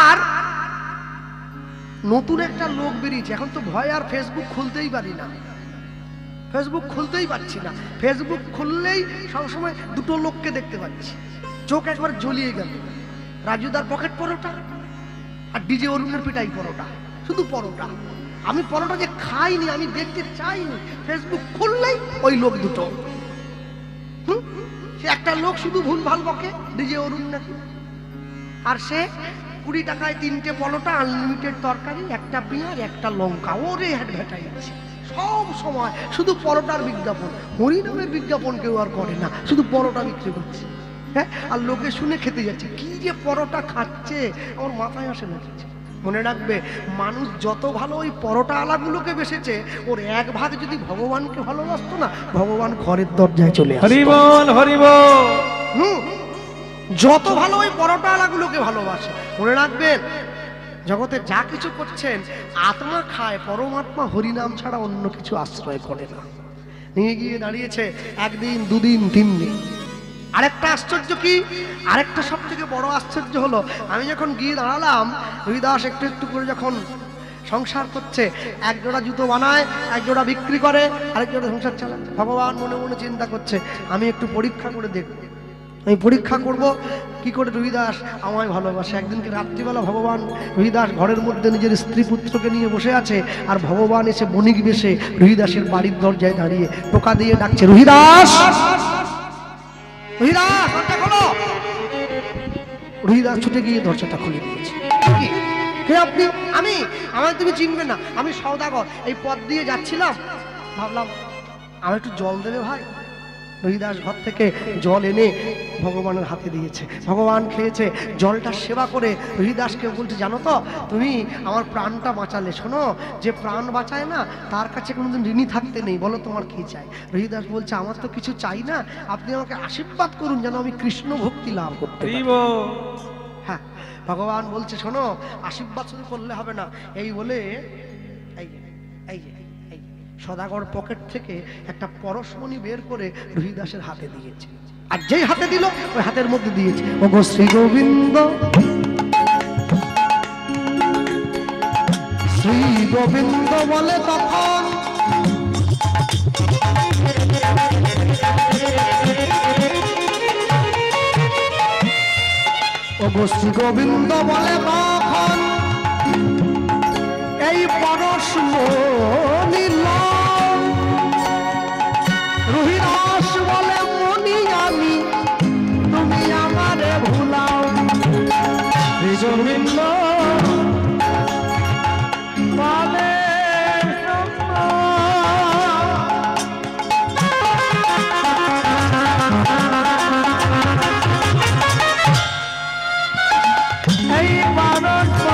আর নতুন একটা লোক বেরিয়েছে, এখন তো ভয় আর ফেসবুক খুলতেই পারি না, ফেসবুক খুলতেই পারছি না। ফেসবুক খুললেই সবসময় দুটো লোককে দেখতে পাচ্ছি, চোখ একবার জ্বলিয়ে গেল। রাজুদার পকেট পরোটা আর ডিজে অরুণের পিটাই পরোটা, শুধু পরোটা। আমি পরোটা যে খাইনি, আমি দেখতে চাইনি, ফেসবুক খুললেই ওই লোক দুটো। সে একটা লোক শুধু ভুল ভাল বকে, ডিজে অরুণ নাকি, আর সে 20 টাকায় 3টে পরোটা, আনলিমিটেড তরকারি, একটা পেঁয়াজ, একটা লঙ্কা, ওরে অ্যাডভার্টাইজ সব সময়, শুধু পরোটার বিজ্ঞাপন। হরিনামের বিজ্ঞাপন কেউ আর করে না, শুধু পরোটা বিক্রি করছে। হ্যাঁ, আর লোকে শুনে খেতে যাচ্ছে, কি যে পরোটা খাচ্ছে আমার মাথায় আসে না কিছু। মনে রাখবে, মানুষ যত ভালো ওই পরোটা আলাগুলোকে বেসেছে, ওর এক ভাগ যদি ভগবানকে ভালোবাসতো না, ভগবান ঘরের দরজায় চলে আসতো। হরি বল, হরি বল। যত ভালো ওই পরোটা আলাগুলোকে ভালোবাসে। মনে রাখবেন, জগতে যা কিছু করছেন, আত্মা খায়, পরমাত্মা হরিনাম ছাড়া অন্য কিছু আশ্রয় করে না। নিয়ে গিয়ে দাঁড়িয়েছে 1 দিন, 2 দিন, 3 দিন। আরেকটা আশ্চর্য কি, আরেকটা সব থেকে বড় আশ্চর্য হলো, আমি যখন গিয়ে দাঁড়ালাম, হরিদাস একটু একটু করে যখন সংসার করছে, 1 জোড়া জুতো বানায়, 1 জোড়া বিক্রি করে, আরেক জোড়া সংসার চালায়। ভগবান মনে মনে চিন্তা করছে, আমি একটু পরীক্ষা করে দেখব, আমি পরীক্ষা করব কি করে রবিদাস আমায় ভালোবাসে। একদিনকে রাত্রিবেলা ভগবান রবিদাস ঘরের মধ্যে নিজের স্ত্রী পুত্রকে নিয়ে বসে আছে, আর ভগবান এসে বণিক বেশে রবিদাসের বাড়ির দরজায় দাঁড়িয়ে টোকা দিয়ে ডাকছে, রবিদাস, রবিদাস, দরজা খোলো। রবিদাস ছুটে গিয়ে দরজাটা খুলে দিয়েছে। কে আপনি? আমি, আমায় তুমি চিনবে না, আমি সওদাগর, এই পথ দিয়ে যাচ্ছিলাম, ভাবলাম আমার একটু জল দেবে ভাই। রবিদাস ঘর থেকে জল এনে ভগবানের হাতে দিয়েছে, ভগবান খেয়েছে। জলটা সেবা করে রবিদাসকে বলছে, জানো তো তুমি আমার প্রাণটা বাঁচালে। শোনো, যে প্রাণ বাঁচায় না তার কাছে কোনোদিন ঋণী থাকতে নেই, বলো তোমার কি চাই। রবিদাস বলছে, আমার তো কিছু চাই না, আপনি আমাকে আশীর্বাদ করুন যেন আমি কৃষ্ণ ভক্তি লাভ করতে পারি। হ্যাঁ, ভগবান বলছে, শোনো, আশীর্বাদ শুধু করলে হবে না। এই বলে এই এই সদাগর পকেট থেকে একটা পরশমণি বের করে রহিদাসের হাতে দিয়েছে, আর যেই হাতে দিল ওই হাতের মধ্যে দিয়েছে, ওগো শ্রী গোবিন্দ, শ্রী গোবিন্দ বলে তখন ওগো শ্রী গোবিন্দ বলে তখন এই পরশমণি রহিদাস বলে, মনি আমি, তুমি আমারে ভুলাও। শ্রী গোবিন্দ বলে এই পরশমণি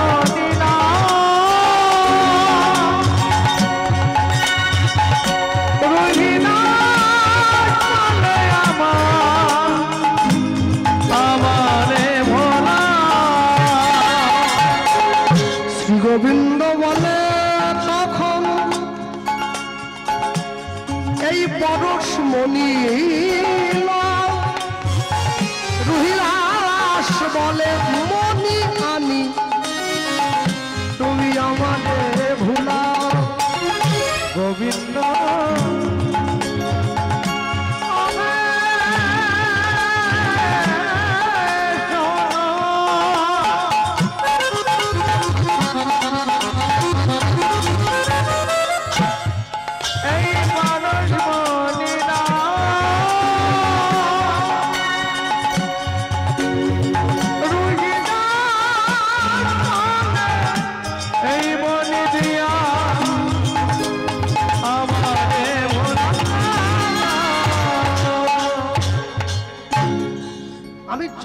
গোবিন্দ বলে তখন এই পরশমণি রহিদাস বলে, মনি আমি, তুমি আমাদের ভুলাও। গোবিন্দ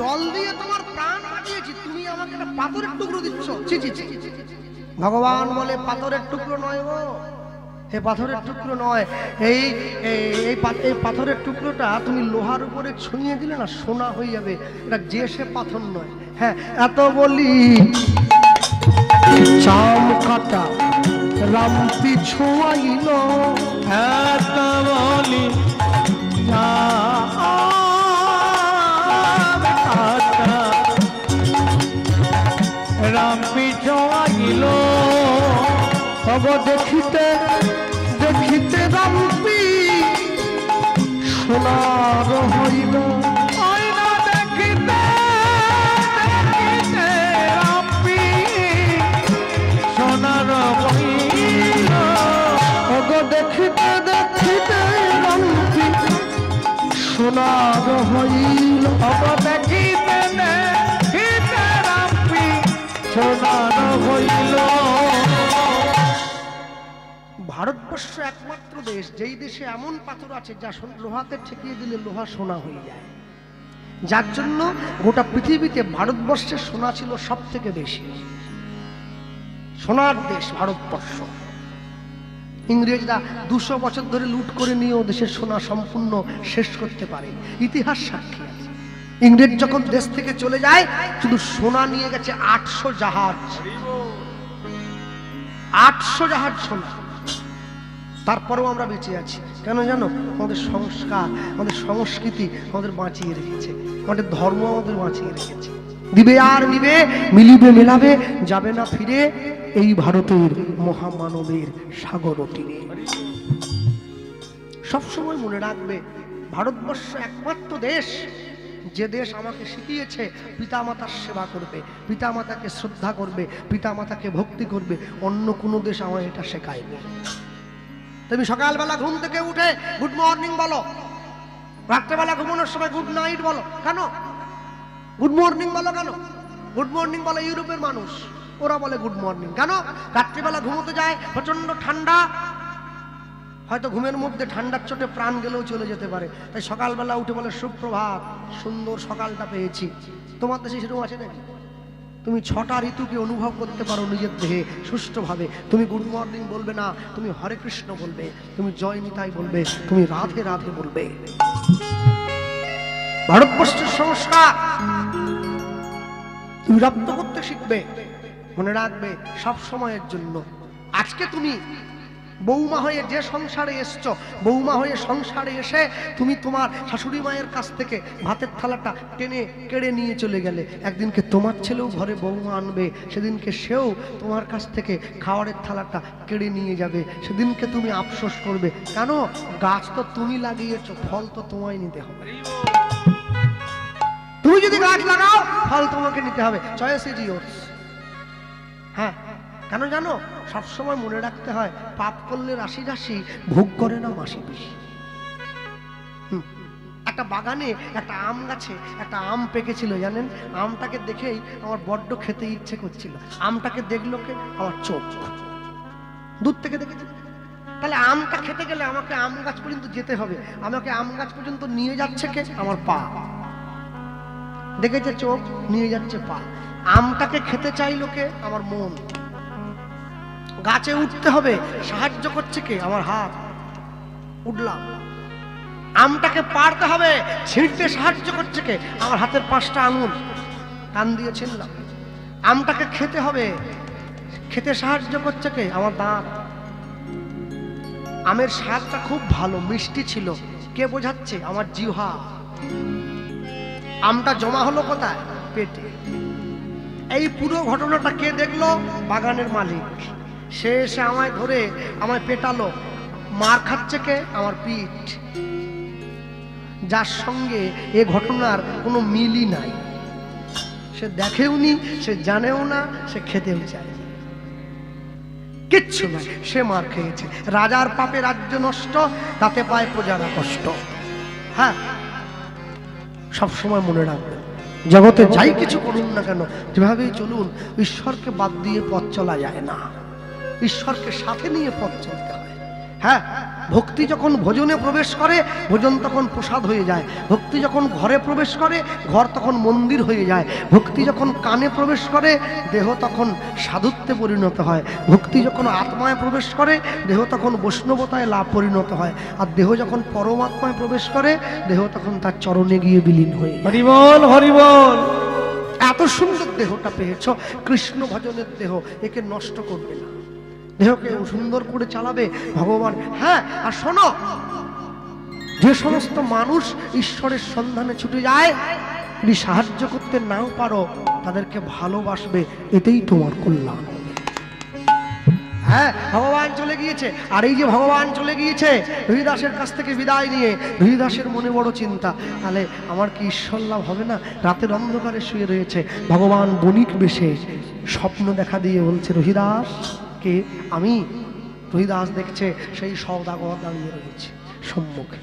জল দিয়ে তোমার প্রাণ বাঁচিয়েছি, তুমি আমাকে একটা পাথরের টুকরো দিচ্ছ। ভগবান বলে, পাথরের টুকরো নয় গো, হে পাথরের টুকরো নয়, এই পাথরের টুকরোটা তুমি লোহার উপরে ছুঁয়ে দিলে না সোনা হয়ে যাবে, এটা যে সে পাথর নয়। হ্যাঁ, এত বলি চাম কাটা রামপি ছোঁয়াইল, এত বলি রামপি জয়িল তব দেখিতে দেখিতে রামপি সোনার হইল আয়না দেখিতে দেখিতে রামপি সোনার হইল তব দেখিতে দেখিতে রামপি সোনার হইল তব দেখিতে দেখিতে রামপি সোনার হইল। ভারতবর্ষ একমাত্র দেশ যেই দেশে এমন পাথর আছে যা লোহাতে ঠেকিয়ে দিলে লোহা সোনা হয়ে যায়, যার জন্য গোটা পৃথিবীতে ভারতবর্ষের সোনা ছিল সব থেকে বেশি। সোনার দেশ ভারতবর্ষ। ইংরেজরা 200 বছর ধরে লুট করে নিয়েও দেশের সোনা সম্পূর্ণ শেষ করতে পারে, ইতিহাস সাক্ষী আছে। ইংরেজ যখন দেশ থেকে চলে যায় শুধু সোনা নিয়ে গেছে 800 জাহাজ, 800 জাহাজ সোনা। তারপরেও আমরা বেঁচে আছি কেন জানো? আমাদের সংস্কার, আমাদের সংস্কৃতি আমাদের বাঁচিয়ে রেখেছে, আমাদের ধর্ম আমাদের বাঁচিয়ে রেখেছে। দিবে আর নিবে, মিলিবে মেলাবে, যাবে না ফিরে এই ভারতের মহামানবের সাগর তীরে। সবসময় মনে রাখবে, ভারতবর্ষ একমাত্র দেশ যে দেশ আমাকে শিখিয়েছে পিতামাতার সেবা করবে, পিতামাতাকে শ্রদ্ধা করবে, পিতামাতাকে ভক্তি করবে। অন্য কোনো দেশ আমায় এটা শেখায়নি। তুমি সকালবেলা ঘুম থেকে উঠে গুড মর্নিং বলো, রাত্রেবেলা ঘুমানোর সময় গুড নাইট বলো, কেন? গুড মর্নিং বলো কেন? গুড মর্নিং বলে ইউরোপের মানুষ, ওরা বলে গুড মর্নিং কেন? রাত্রিবেলা ঘুমোতে যায়, প্রচন্ড ঠান্ডা, হয়তো ঘুমের মধ্যে ঠান্ডার চোটে প্রাণ গেলেও চলে যেতে পারে, তাই সকালবেলা উঠে বলে সুপ্রভাত, সুন্দর সকালটা পেয়েছি। তোমার দেশে সেরকম আছে নাকি? তুমি 6টা ঋতুকে অনুভব করতে পারো নিজের দেহে সুষ্ঠুভাবে। তুমি গুড মর্নিং বলবে না, তুমি হরে কৃষ্ণ বলবে, তুমি জয় নিতাই বলবে, তুমি রাধে রাধে বলবে। ভারতবর্ষের সংস্কার তুমি রপ্ত করতে শিখবে। মনে রাখবে সব সময়ের জন্য। আজকে তুমি বৌমা হয়ে যে সংসারে এসছো, বৌমা হয়ে সংসারে এসে তুমি তোমার শাশুড়ি মায়ের কাছ থেকে ভাতের থালাটা টেনে কেড়ে নিয়ে চলে গেলে, একদিনকে তোমার ছেলেও ঘরে বৌমা আনবে, সেদিনকে সেও তোমার কাছ থেকে খাবারের থালাটা কেড়ে নিয়ে যাবে। সেদিনকে তুমি আফসোস করবে, কেন? গাছ তো তুমি লাগিয়েছো, ফল তো তোমায় নিতে হবে। তুমি যদি গাছ লাগাও, ফল তোমাকে নিতে হবে। Choice is yours. হ্যাঁ, কেন জানো? সবসময় মনে রাখতে হয়, পাপ করলে রাশি রাশি, ভোগ করে না মাসি পিসি। একটা বাগানে একটা আম গাছে একটা আম পেকেছিল, জানেন? আমটাকে দেখেই আমার বড্ড খেতে ইচ্ছে করছিল। আমটাকে দেখলো কে? আমার চোখ, দূর থেকে দেখেছি। তাহলে আমটা খেতে গেলে আমাকে আম গাছ পর্যন্ত যেতে হবে, আমাকে আম গাছ পর্যন্ত নিয়ে যাচ্ছে কে? আমার পা। দেখেছে চোখ, নিয়ে যাচ্ছে পা। আমটাকে খেতে চাইলো কে? আমার মন। গাছে উঠতে হবে, সাহায্য করছে কে? আমার হাত। উঠলাম। আমটাকে পারতে হবে, ছিঁড়তে সাহায্য করছে কে? আমার হাতের 5টা আঙুল, কান দিয়ে ছিনলাম। আমটাকে খেতে হবে, খেতে সাহায্য করছে কে? আমার দাঁত। আমের স্বাদটা খুব ভালো, মিষ্টি ছিল, কে বোঝাচ্ছে? আমার জিহ্বা। আমটা জমা হলো কোথায়? পেটে। এই পুরো ঘটনাটা কে দেখলো? বাগানের মালিক। সে এসে আমায় ধরে আমায় পেটালো। মার খাচ্ছে কে? আমার পিঠ। যার সঙ্গে এ ঘটনার কোনো মিলই নাই, সে দেখেও নি, সে জানেও না, সে খেতেও চায় কিচ্ছু নাই, সে মার খেয়েছে। রাজার পাপে রাজ্য নষ্ট, তাতে পায় প্রজারা কষ্ট। হ্যাঁ, সবসময় মনে রাখবেন, জগতে যাই কিছু করুন না কেন, যেভাবেই চলুন, ঈশ্বরকে বাদ দিয়ে পথ চলা যায় না, ঈশ্বরকে সাথে নিয়ে পথ চলতে হয়। হ্যাঁ, ভক্তি যখন ভোজনে প্রবেশ করে, ভোজন তখন প্রসাদ হয়ে যায়। ভক্তি যখন ঘরে প্রবেশ করে, ঘর তখন মন্দির হয়ে যায়। ভক্তি যখন কানে প্রবেশ করে, দেহ তখন সাধুত্বে পরিণত হয়। ভক্তি যখন আত্মায় প্রবেশ করে, দেহ তখন বৈষ্ণবতায় লাভ পরিণত হয়। আর দেহ যখন পরমাত্মায় প্রবেশ করে, দেহ তখন তার চরণে গিয়ে বিলীন হয়ে যায়। হরি বল, হরি বল। এত সুন্দর দেহটা পেয়েছ, কৃষ্ণ ভজনের দেহ, একে নষ্ট করবে না, দেহকে সুন্দর করে চালাবে ভগবান। হ্যাঁ, আর শোনো, যে সমস্ত মানুষ ঈশ্বরের সন্ধানে ছুটে যায়, যদি সাহায্য করতে নাও পারো তাদেরকে ভালোবাসবে, এতেই তোমার কল্যাণ। হ্যাঁ, ভগবান চলে গিয়েছে। আর এই যে ভগবান চলে গিয়েছে রহিদাসের কাছ থেকে বিদায় নিয়ে, রহিদাসের মনে বড় চিন্তা, তাহলে আমার কি ঈশ্বর লাভ হবে না? রাতের অন্ধকারে শুয়ে রয়েছে, ভগবান বণিক বেশে স্বপ্ন দেখা দিয়ে বলছে, রহিদাস কে? আমি। রহিদাস দেখছে সেই সওদাগর দাঁড়িয়ে রয়েছে সম্মুখে।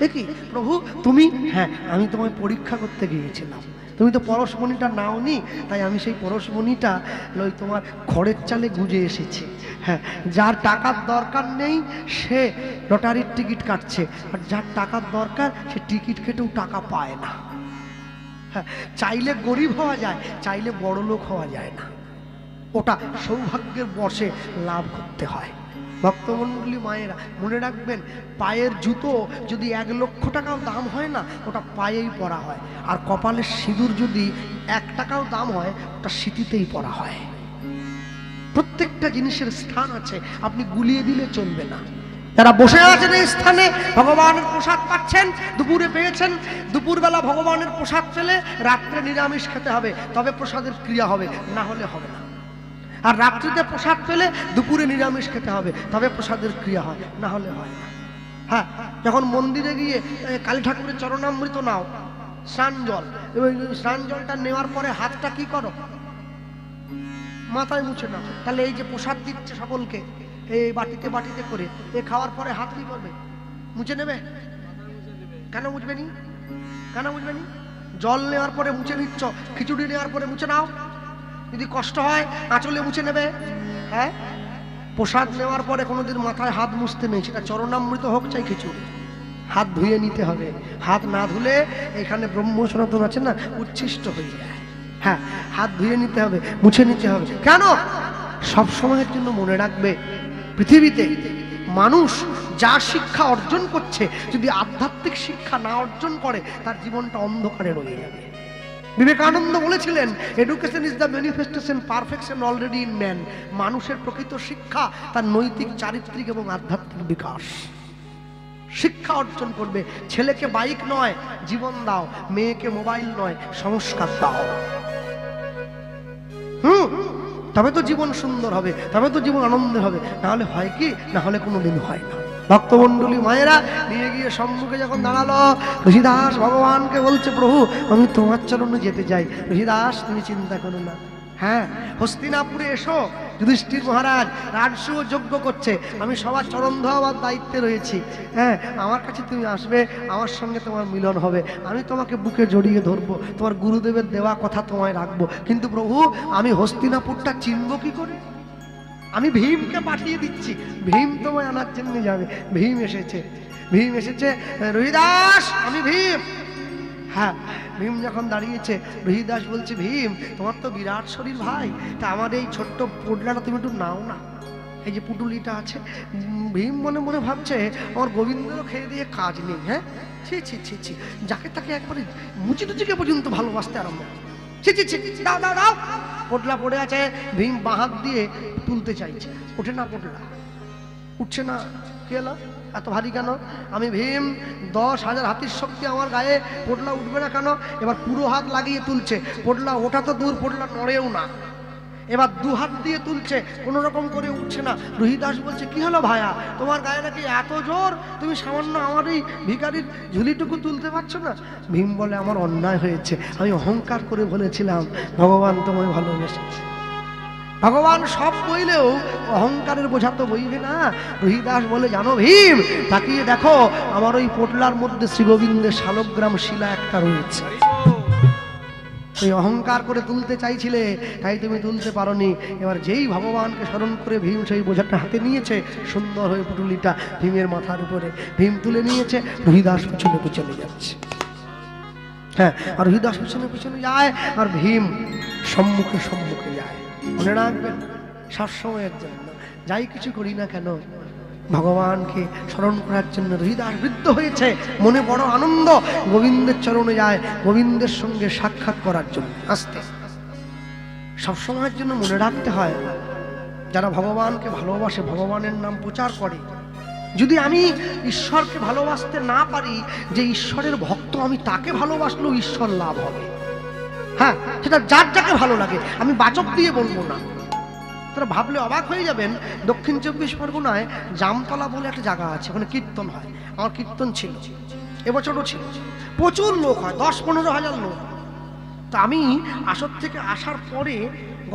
দেখি প্রভু তুমি? হ্যাঁ, আমি তোমায় পরীক্ষা করতে গিয়েছিলাম, তুমি তো পরশমণিটা নাওনি, তাই আমি সেই পরশমণিটা লই তোমার খড়ের চালে গুঁজে এসেছি। হ্যাঁ, যার টাকার দরকার নেই সে লটারির টিকিট কাটছে, আর যার টাকার দরকার সে টিকিট কেটেও টাকা পায় না। হ্যাঁ, চাইলে গরিব হওয়া যায়, চাইলে বড় লোক হওয়া যায় না, ওটা সৌভাগ্যের বশে লাভ করতে হয়। ভক্তমণ্ডলী মায়েরা মনে রাখবেন, পায়ের জুতো যদি 1 লক্ষ টাকাও দাম হয় না, ওটা পায়েই পরা হয়। আর কপালের সিঁদুর যদি 1 টাকাও দাম হয়, ওটা সিঁথিতেই পরা হয়। প্রত্যেকটা জিনিসের স্থান আছে, আপনি গুলিয়ে দিলে চলবে না। যারা বসে আছেন এই স্থানে ভগবানের প্রসাদ পাচ্ছেন, দুপুরে পেয়েছেন, দুপুরবেলা ভগবানের প্রসাদ পেলে রাত্রে নিরামিষ খেতে হবে, তবে প্রসাদের ক্রিয়া হবে, না হলে হবে না। আর রাত্রিতে প্রসাদ পেলে দুপুরে নিরামিষ খেতে হবে, তবে প্রসাদের ক্রিয়া হয়, না হলে হয় না। হ্যাঁ, যখন মন্দিরে গিয়ে কালী ঠাকুরের চরণামৃত নাও, স্নান জল, স্নান জলটা নেওয়ার পরে হাতটা কি করো? মাথায় মুছে নাও। তাহলে এই যে প্রসাদ দিচ্ছে সকলকে এই বাটিতে বাটিতে করে, এ খাওয়ার পরে হাত কি করবে? মুছে নেবে? কেন মুছবে নি? কেন মুছবে নি? জল নেওয়ার পরে মুছে নিচ্ছ, খিচুড়ি নেওয়ার পরে মুছে নাও। যদি কষ্ট হয় আঁচলে মুছে নেবে। হ্যাঁ, প্রসাদ নেওয়ার পরে কোনোদিন মাথায় হাত মুছতে নেই, সেটা চরণামৃত হোক চাই খিচুড়ি, হাত ধুয়ে নিতে হবে। হাত না ধুলে এখানে ব্রহ্ম সনাতন আছে না, উচ্ছিষ্ট হয়ে যায়। হ্যাঁ, হাত ধুয়ে নিতে হবে, মুছে নিতে হবে। কেন? সব সময়ের জন্য মনে রাখবে, পৃথিবীতে মানুষ যা শিক্ষা অর্জন করছে, যদি আধ্যাত্মিক শিক্ষা না অর্জন করে তার জীবনটা অন্ধকারে রয়ে যাবে। বিবেকানন্দ বলেছিলেন, education is the manifestation perfection already in man. মানুষের প্রকৃত শিক্ষা তার নৈতিক, চারিত্রিক এবং আধ্যাত্মিক বিকাশ। শিক্ষা অর্জন করবে। ছেলেকে বাইক নয় জীবন দাও, মেয়েকে মোবাইল নয় সংস্কার দাও। তবে তো জীবন সুন্দর হবে, তবে তো জীবন আনন্দের হবে। না হলে হয় কি? না হলে কোনোদিন হয় না। ভক্তমণ্ডলী মায়েরা নিয়ে গিয়ে সম্মুখে যখন দাঁড়ালো, ঋষিদাস ভগবানকে বলছে, প্রভু আমি তোমার চরণে যেতে চাই। ঋষিদাস তুমি চিন্তা করো না। হ্যাঁ, হস্তিনাপুরে এসো, যুধিষ্ঠির মহারাজ রাজসূয় যজ্ঞ করছে, আমি সবার চরণ ধোয়াবার দায়িত্বে রয়েছি। হ্যাঁ, আমার কাছে তুমি আসবে, আমার সঙ্গে তোমার মিলন হবে, আমি তোমাকে বুকে জড়িয়ে ধরবো, তোমার গুরুদেবের দেওয়া কথা তোমায় রাখবো। কিন্তু প্রভু আমি হস্তিনাপুরটা চিনব কি করে? আমি ভীমকে পাঠিয়ে দিচ্ছি, ভীম তোমায় আনার জন্য যাবে। ভীম এসেছে, ভীম এসেছে। রহিদাস আমি ভীম। হ্যাঁ, ভীম যখন দাঁড়িয়েছে, রহিদাস বলছে, ভীম তোমার তো বিরাট শরীর ভাই, তা আমার এই ছোট্ট পোটলাটা তুমি একটু নাও না, এই যে পুটুলিটা আছে। ভীম মনে মনে ভাবছে, আমার গোবিন্দেরও খেয়ে দিয়ে কাজ নেই। হ্যাঁ, ছি ছি ছি ছি, যাকে তাকে একবারে মুচি টুচিকে পর্যন্ত ভালোবাসতে আরম্ভ। ছি ছি ছি, দাও দাও দাও। পোটলা পড়ে আছে, ভীম বাঁ হাত দিয়ে তুলতে চাইছে, ওঠে না পোটলা, উঠছে না। কে এলো? এত ভারী কেন? আমি ভীম, 10,000 হাতির শক্তি আমার গায়ে, পোটলা উঠবে না কেন? এবার পুরো হাত লাগিয়ে তুলছে, পোটলা ওঠা তো দূর, পোটলা নড়েও না। এবার 2 হাত দিয়ে তুলছে, কোনো রকম করে উঠছে না। রহিদাস বলছে, কি হলো ভাইয়া, তোমার গায়ে নাকি এত জোর, তুমি সামান্য আমার এই ভিখারির ঝুলিটুকু তুলতে পারছো না? ভীম বলে, আমার অন্যায় হয়েছে, আমি অহংকার করে বলেছিলাম ভগবান তোমায় ভালোবেসেছে। ভগবান সব বইলেও অহংকারের বোঝা তো বইবে না। রহিদাস বলে, জানো ভীম, তাকিয়ে দেখো আমার ওই পোটলার মধ্যে শ্রী গোবিন্দের শালগ্রাম শিলা একটা রয়েছে। ওই অহংকার করে তুলতে চাইছিলে, তাই তুমি তুলতে পারোনি। এবার যেই ভগবানকে স্মরণ করে ভীম সেই বোঝাটা হাতে নিয়েছে, সুন্দর হয়ে পুটুলিটা ভীমের মাথার উপরে ভীম তুলে নিয়েছে। রহিদাস পিছনে পিছনে যাচ্ছে। হ্যাঁ, আর রহিদাস পিছনে পিছনে যায়, আর ভীম সম্মুখে সম্মুখে যায়। মনে রাখবেন, সবসময়ের জন্য যাই কিছু করি না কেন, ভগবানকে স্মরণ করার জন্য। হৃদয় বৃদ্ধ হয়েছে, মনে বড় আনন্দ, গোবিন্দের চরণে যায় গোবিন্দের সঙ্গে সাক্ষাৎ করার জন্য। আস্তে সবসময়ের জন্য মনে রাখতে হয়, যারা ভগবানকে ভালোবাসে, ভগবানের নাম প্রচার করে, যদি আমি ঈশ্বরকে ভালোবাসতে না পারি, যে ঈশ্বরের ভক্ত তো আমি তাকে ভালোবাসলেও ঈশ্বর লাভ হবে। হ্যাঁ, সেটা যার যাকে ভালো লাগে, আমি বাচক দিয়ে বলবো না। তারা ভাবলে অবাক হয়ে যাবেন, দক্ষিণ 24 পরগনায় জামতলা বলে একটা জায়গা আছে, ওখানে কীর্তন হয়। আমার কীর্তন ছিল, এবছরও ছিল, প্রচুর লোক হয়, 10-15 হাজার লোক। তা আমি আসর থেকে আসার পরে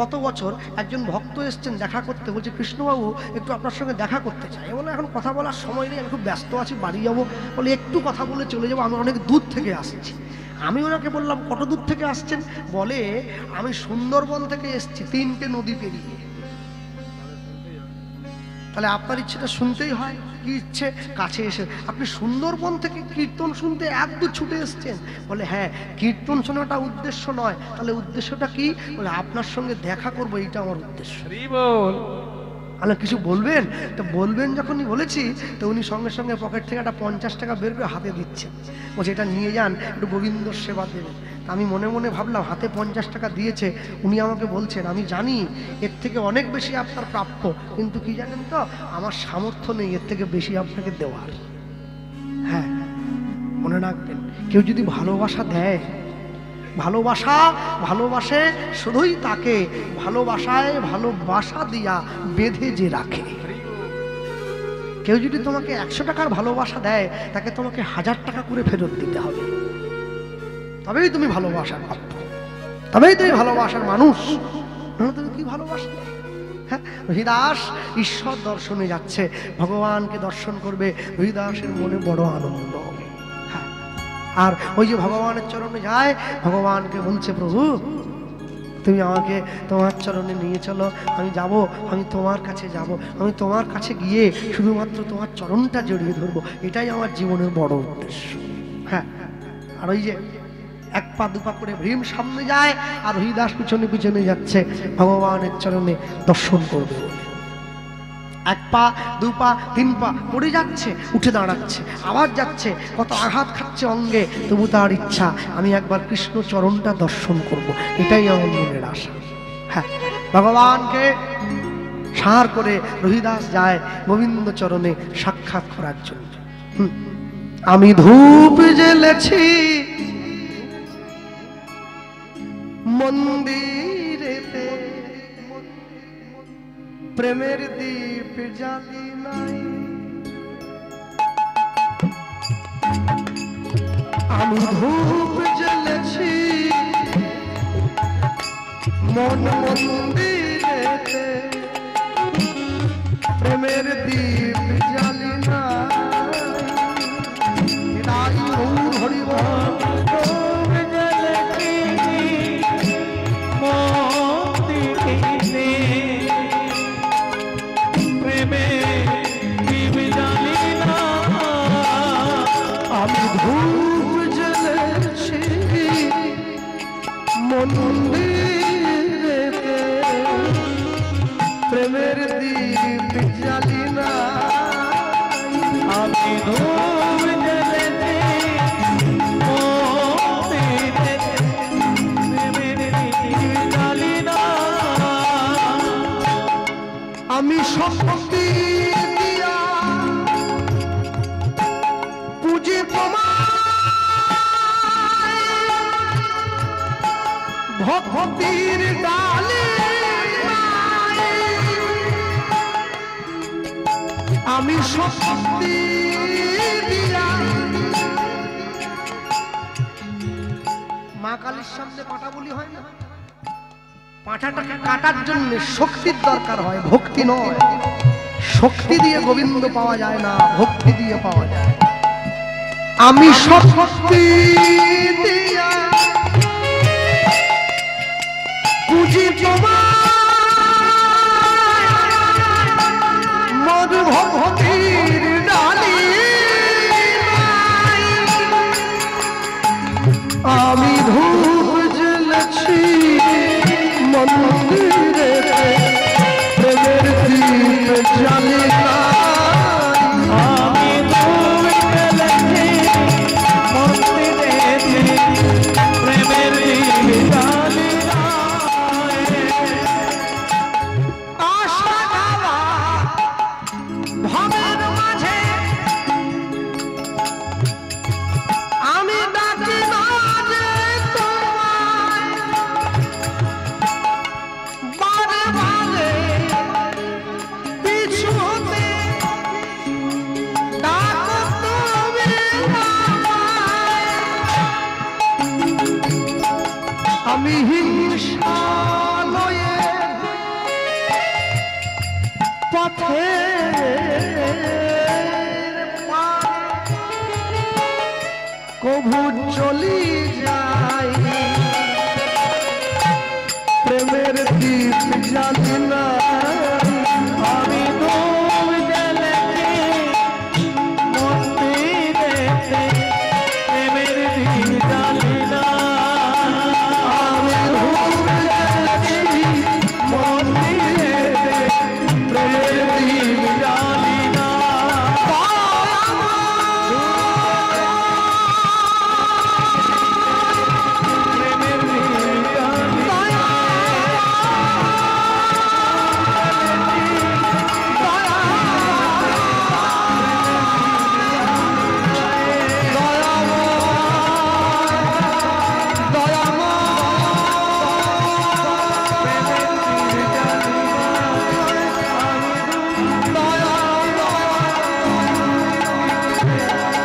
গত বছর একজন ভক্ত এসছেন দেখা করতে, বলছে কৃষ্ণবাবু একটু আপনার সঙ্গে দেখা করতে চাই। বলে এখন কথা বলার সময় নেই, আমি খুব ব্যস্ত আছি, বাড়ি যাবো। বলে একটু কথা বলে চলে যাবো, আমি অনেক দূর থেকে আসছি। আমি ওনাকে বললাম কত দূর থেকে আসছেন? বলে আমি সুন্দরবন থেকে এসছি, 3টে নদী পেরিয়ে। তাহলে আপনার ইচ্ছেটা শুনতেই হয়, কি ইচ্ছে? কাছে এসে আপনি সুন্দরবন থেকে কীর্তন শুনতে এত দূর ছুটে এসছেন। বলে হ্যাঁ, কীর্তন শোনাটা উদ্দেশ্য নয়। তাহলে উদ্দেশ্যটা কি? বলে আপনার সঙ্গে দেখা করবো, এইটা আমার উদ্দেশ্য। আল্লাহ কিছু বলবেন? তো বলবেন যখনই বলেছি, তো উনি সঙ্গে সঙ্গে পকেট থেকে একটা 50 টাকা বের করে হাতে দিচ্ছেন, বলছে এটা নিয়ে যান, একটু গোবিন্দ সেবা দেবেন। তা আমি মনে মনে ভাবলাম, হাতে 50 টাকা দিয়েছে, উনি আমাকে বলছেন, আমি জানি এর থেকে অনেক বেশি আপনার প্রাপ্য, কিন্তু কি জানেন তো, আমার সামর্থ্য নেই এর থেকে বেশি আপনাকে দেওয়ার। হ্যাঁ, মনে রাখবেন, কেউ যদি ভালোবাসা দেয়, ভালোবাসে শুধুই তাকে, ভালোবাসায় ভালোবাসা দিয়া বেঁধে যে রাখে। কেউ যদি তোমাকে 100 টাকার ভালোবাসা দেয়, তাকে তোমাকে 1000 টাকা করে ফেরত দিতে হবে, তবেই তুমি ভালোবাসার পাত্র, তবেই তুমি ভালোবাসার মানুষ। তুমি কি ভালোবাসবে? হ্যাঁ, হরিদাস ঈশ্বর দর্শনে যাচ্ছে, ভগবানকে দর্শন করবে, হরিদাসের মনে বড় আনন্দ। আর ওই যে ভগবানের চরণে যায়, ভগবানকে বলছে প্রভু তুমি আমাকে তোমার চরণে নিয়ে চলো, আমি যাব, আমি তোমার কাছে যাব, আমি তোমার কাছে গিয়ে শুধুমাত্র তোমার চরণটা জড়িয়ে ধরবো, এটাই আমার জীবনের বড় উদ্দেশ্য। হ্যাঁ, আর ওই যে 1 পা 2 পা করে ভীম সামনে যায়, আর হরিদাস পিছনে পিছনে যাচ্ছে ভগবানের চরণে দর্শন করবে। 1 পা 2 পা 3 পা পড়ে যাচ্ছে, উঠে দাঁড়াচ্ছে, আবার যাচ্ছে, কত আঘাত খাচ্ছে অঙ্গে, তবু তার ইচ্ছা আমি একবার কৃষ্ণ চরণটা দর্শন করব, এটাই আমার মনের আশা। হ্যাঁ, ভগবানকে সার করে রহিদাস যায় গোবিন্দ চরণে সাক্ষাৎ করার জন্য। আমি ধূপ জ্বেলেছি মন্দিরেতে, প্রেমের দীপ জ্বালি নাই, আমি ধূপ জ্বেলেছি মন মন্দিরেতে, প্রেমের দীপ জ্বালি নাই, হরি বল। আমি ধূপ জ্বেলেছি মন্দিরেতে, প্রেমের দীপ জ্বালি না, আমি ধূপ জ্বেলেছি মন্দিরেতে, প্রেমের দীপ জ্বালি না, আমি শক্তি দিয়া পুজি ভক্তির ডালে, আমি শক্তি দিয়া মা কালীর সামনে পাঁঠা বলি হয় না, পাঁঠাটাকে কাটার জন্য শক্তির দরকার হয়, ভক্তি নয়। শক্তি দিয়ে গোবিন্দ পাওয়া যায় না, ভক্তি দিয়ে পাওয়া যায়। আমি শক্তি দিয়া পুজি মধ ভক্তির ডালি, আমি ধূপ জ্বেলেছি মন্দিরেতে, প্রেমের দীপ জ্বালি না, আমি ধূপ জ্বেলেছি মন্দিরেতে, প্রেমের দীপ জ্বালি না, আশা গাওয়া ভাবে আমি হিংসালয়ে পথে কভু চলি যাই প্রেমের দীপ জ্বালি না আমি ডুব জ্বালাতে মন্দিরেতে প্রেমের দিন জ্বালি না আমি ডুব জ্বালাছি মন্দিরেতে প্রেমের দিন জ্বালি না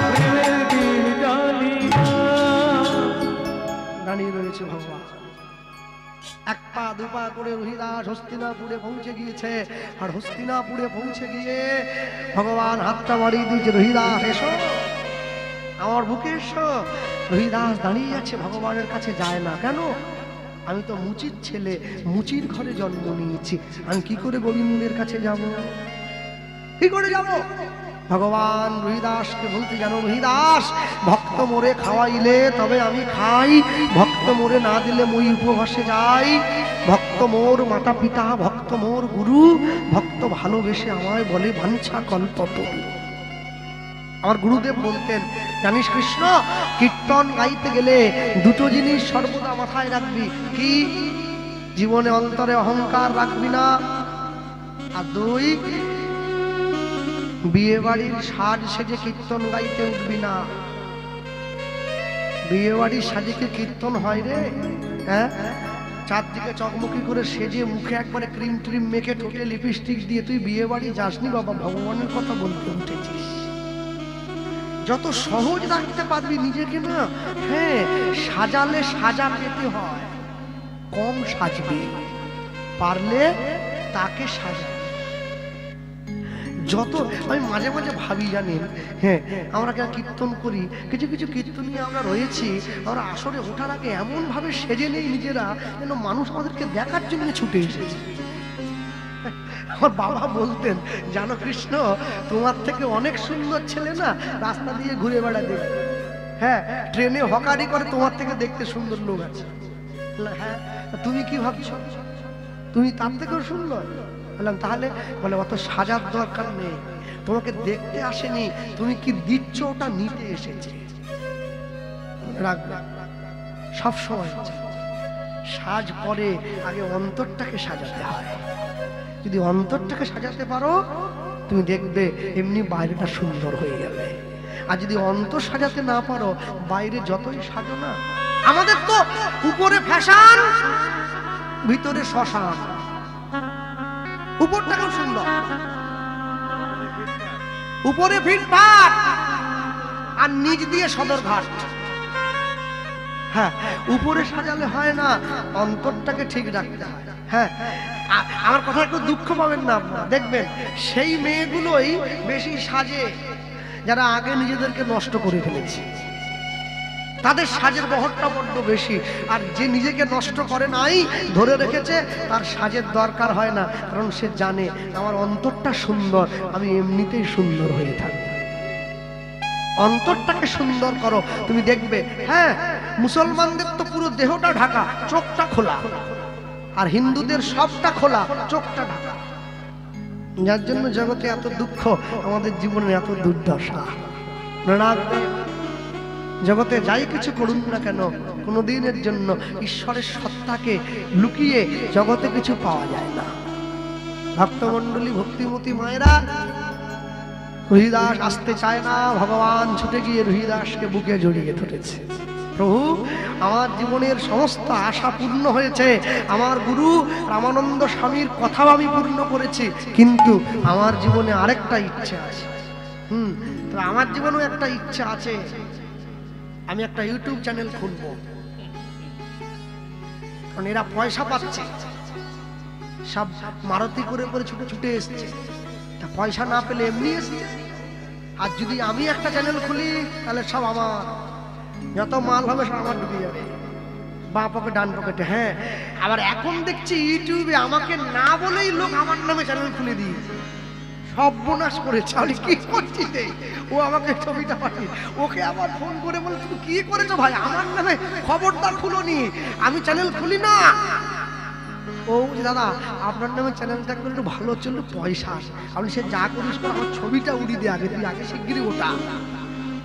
প্রেমের দিন জ্বালি না দাঁড়িয়ে রয়েছে ভগবান। এক পা দু পা করে রহিদাস হস্তিনাপুরে পৌঁছে গিয়েছে। আর হস্তিনাপুরে পৌঁছে গিয়ে ভগবান হাতটা বাড়িয়ে দিয়েছে, রহিদাস এসো, আমার বুকে এসো। রহিদাস দাঁড়িয়ে আছে, ভগবানের কাছে যায় না। কেন? আমি তো মুচির ছেলে, মুচির ঘরে জন্ম নিয়েছি, আমি কি করে গোবিন্দের কাছে যাব? কি করে যাব? ভগবান রহিদাসকে বলতে, জানো রহিদাস, ভক্ত মোরে খাওয়াইলে তবে আমি খাই, ভক্ত মোরে না দিলে মই উপবাসে যাই। ভক্ত মোর মাতা পিতা, ভক্ত মোর গুরু, ভক্ত ভালোবেসে আমায় বলে বাঞ্ছা কল্পতরু। আমার গুরুদেব বলতেন, জানিস কৃষ্ণ, কীর্তন গাইতে গেলে দুটো জিনিস সর্বদা মাথায় রাখবি। কি? জীবনে অন্তরে অহংকার রাখবি না, আর দুই, বিয়ে বাড়ির সাজ সেজে কীর্তন গাইতে উঠবি না। বিয়ে বাড়ির সাজে কি কীর্তন হয় রে? হ্যাঁ, চারদিকে চকমকি করে সেজে মুখে একবারে ক্রিম ট্রিম মেখে ঠোঁটে লিপস্টিক দিয়ে তুই বিয়ে বাড়ি যাসনি বাবা, ভগবানের কথা বলতে উঠেছিস। যত সহজ রাখতে পারবি নিজেকে না, হ্যাঁ, সাজালে সাজা পেতে হয়। কম সাজবি, পারলে তাকে সাজাবি। যত আমি মাঝে মাঝে ভাবি, জানেন, হ্যাঁ, আমরা কেন কীর্তন করি, কিছু কিছু কীর্তনীয় আমরা রয়েছি, আমরা আসরে ওঠার আগে এমন ভাবে সেজে নেই নিজেরা যেন মানুষ আমাদেরকে দেখার জন্য ছুটে এসেছে। আমার বাবা বলতেন, জানো কৃষ্ণ, তোমার থেকে অনেক সুন্দর ছেলে না রাস্তা দিয়ে ঘুরে বেড়াতে, হ্যাঁ, ট্রেনে হকারি করে, তোমার থেকে দেখতে সুন্দর লোক আছে। হ্যাঁ, তুমি কি ভাবছো? তুমি তার থেকেও সুন্দর? বললাম তাহলে? বলে অত সাজার দরকার নেই, তোমাকে দেখতে আসেনি, তুমি কি দিচ্ছ ওটা নিতে এসেছে। রাখবে সব সময় সাজ পরে আগে অন্তরটাকে সাজাতে হয়। যদি অন্তরটাকে সাজাতে পারো, তুমি দেখবে এমনি বাইরেটা সুন্দর হয়ে যাবে। আর যদি অন্তর সাজাতে না পারো, বাইরে যতই সাজো না, আমাদের তো উপরে ফ্যাশন, ভিতরে শ্মশান। উপরটাকেও সুন্দর, উপরে ফিটফাট আর নিচ দিয়ে সদরঘাট। হ্যাঁ, উপরে সাজালে হয় না, অন্তরটাকে ঠিক রাখতে হয়। হ্যাঁ, আমার কথা একটু দুঃখ পাবেন না আপনারা, দেখবেন সেই মেয়েগুলোই বেশি সাজে যারা আগে নিজেদেরকে নষ্ট করে ফেলেছে। তাদের সাজের বহরটা বড্ড বেশি। আর যে নিজেকে নষ্ট করে নাই, ধরে রেখেছে, তার সাজের দরকার হয় না, কারণ সে জানে আমার অন্তরটা সুন্দর, আমি এমনিতেই সুন্দর হয়ে থাকবো। অন্তরটাকে সুন্দর করো, তুমি দেখবে। হ্যাঁ, মুসলমানদের তো পুরো দেহটা ঢাকা, চোখটা খোলা, আর হিন্দুদের সবটা খোলা, চোখটা ঢাকা। যার জন্য জগতে এত দুঃখ, আমাদের জীবনে এত দুর্দশা। জগতে যাই কিছু করুন না কেন, কোনোদিনের জন্য ঈশ্বরের সত্তাকে লুকিয়ে জগতে কিছু পাওয়া যায় না। ভক্তমণ্ডলী, ভক্তিমতী মায়েরা, রহিদাস আসতে চায় না, ভগবান ছুটে গিয়ে রহিদাসকে বুকে জড়িয়ে ধরেছে। প্রভু, আমার জীবনের সমস্ত আশা পূর্ণ হয়েছে, আমার গুরু রামানন্দ স্বামীর কথাও আমি পূর্ণ করেছি, কিন্তু আমার জীবনে আরেকটা ইচ্ছা আছে। তো আমার জীবনেও একটা ইচ্ছা আছে, আমি একটা ইউটিউব চ্যানেল খুলবো। কারণ এরা পয়সা পাচ্ছে, সব মারুতি করে করে ছুটে ছুটে এসছে, তা পয়সা না পেলে এমনি এসছে। আর যদি আমি একটা চ্যানেল খুলি তাহলে সব আমার, যত মাল হবে সব আমার ঢুকে যাবে, বাঁ পকেটে ডান পকেটে। হ্যাঁ, আবার এখন দেখছি ইউটিউবে আমাকে না বলেই লোক আমার নামে চ্যানেল খুলে দিয়ে সর্বনাশ করেছে। আমি কি করছি, ও আমাকে ছবিটা পাঠিয়ে, ওকে আবার ফোন করে বলে তুমি কি করেছো ভাই, আমার নামে খবরদার খুলো নি, আমি চ্যানেল খুলি না। ও দাদা আপনার নামে চ্যানেলটা করলে একটু ভালো চললো, পয়সা আসে। আপনি সে যা করিস করে আমার ছবিটা উড়িয়ে দিয়ে আগে, তুই আগে শিগগিরই ওটা।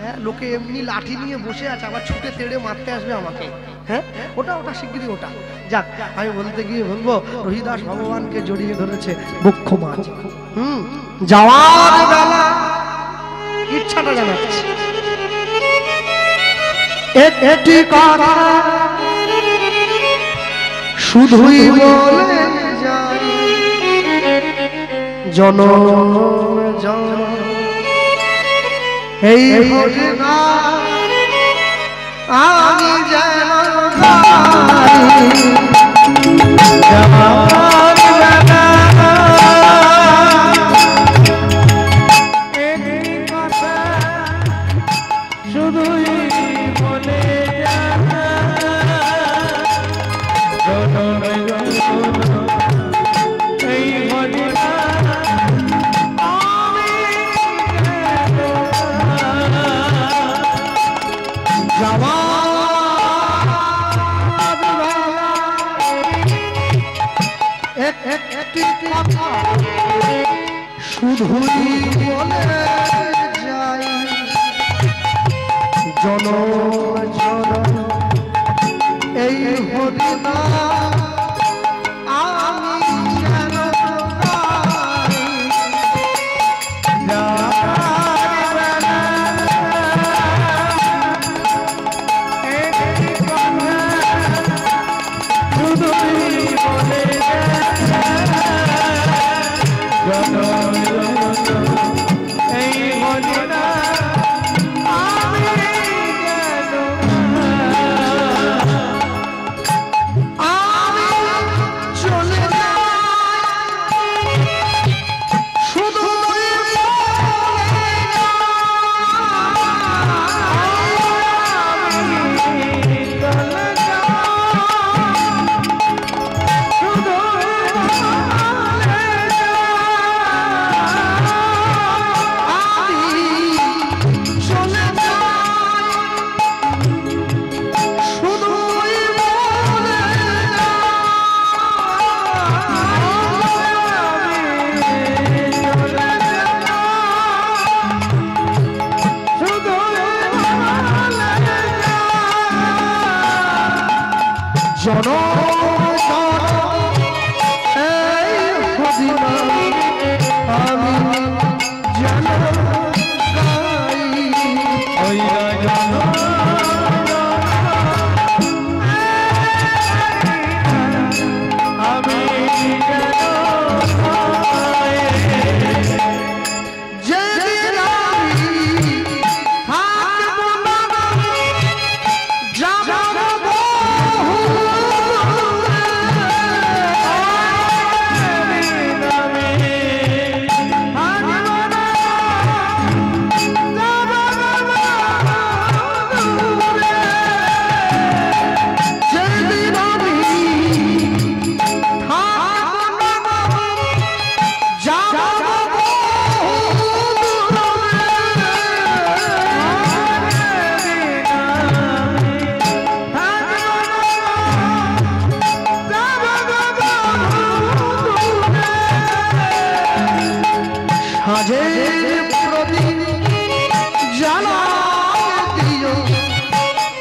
হ্যাঁ, লোকে এমনি লাঠি নিয়ে বসে আছে, আবার ছুটে তেড়ে মারতে আসবে আমাকে। হ্যাঁ, ওটা ওটা শিগগিরই ওটা। যাক, আমি বলতে গিয়ে বলবো রহিদাস ভগবানকে জড়িয়ে ধরেছে বক্ষ মাছ। যাওয়ার বেলা ইচ্ছাটা জানাচ্ছি, এটি কথা শুধুই বলে যাই, জনম জনম এই হরিনা আমি যেন গাই। যাওয়ার বেলা একটি কথা শুধুই বলে এই হরিনা আমি একটি কথা শুধুই বলে যাই, জনম জনম এই হরিনা আমি যেন গাই।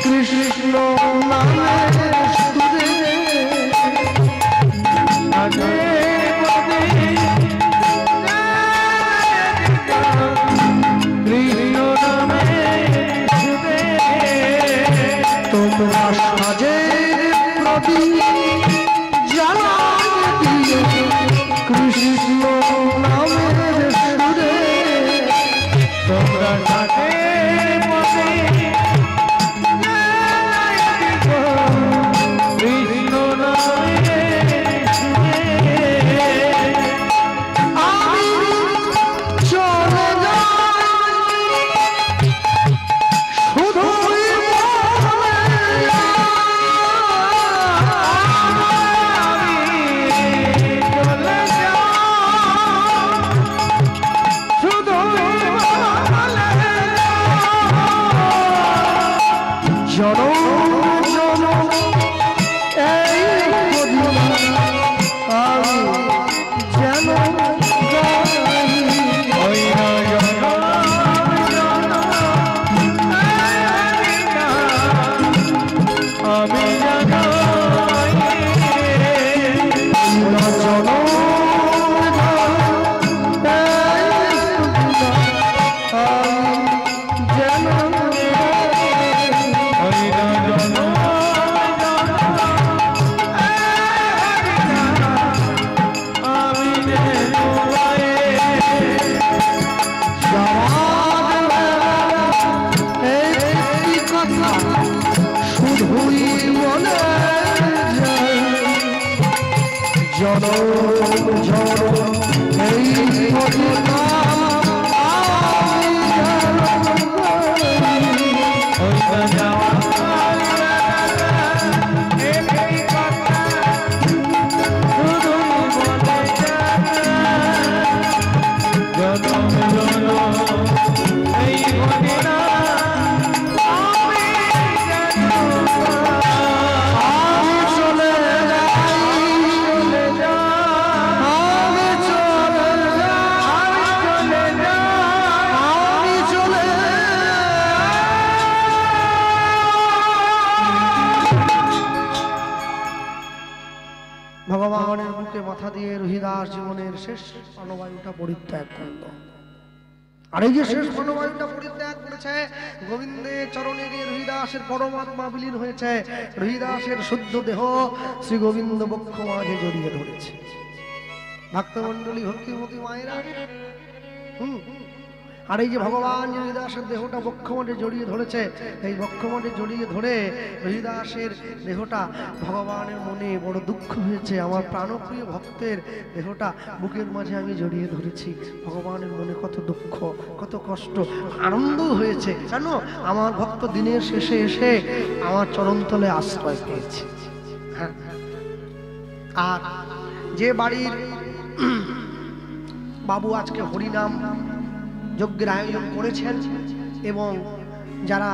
কৃষ্ণ জনম জনম এই কবিতা ভগবানের বুকে মাথা দিয়ে রহিদাস জীবনের শেষ প্রাণবায়ুটা পরিত্যাগ করল। আর এই যে শেষ প্রাণবায়ুটা পরিত্যাগ করেছে, গোবিন্দের চরণে গিয়ে রহিদাসের পরমাত্মা বিলীন হয়েছে। রহিদাসের শুদ্ধ দেহ শ্রী গোবিন্দ বক্ষ মাঝে জড়িয়ে ধরেছে। ভক্তমণ্ডলী, ভক্তিমতী মায়েরা, আর এই যে ভগবান হরিদাসের দেহটা বক্ষমঠে জড়িয়ে ধরেছে, এই বক্ষমঠে জড়িয়ে ধরে হরিদাসের দেহটা ভগবানের মনে বড় দুঃখ হয়েছে। আমার প্রাণপ্রিয় ভক্তের দেহটা বুকের মাঝে আমি জড়িয়ে ধরেছি, ভগবানের মনে কত দুঃখ, কত কষ্ট, আনন্দ হয়েছে। জানো, আমার ভক্ত দিনের শেষে এসে আমার চরণতলে আশ্রয় পেয়েছে। হ্যাঁ, আর যে বাড়ির বাবু আজকে হরিনাম যজ্ঞের আয়োজন করেছেন এবং যারা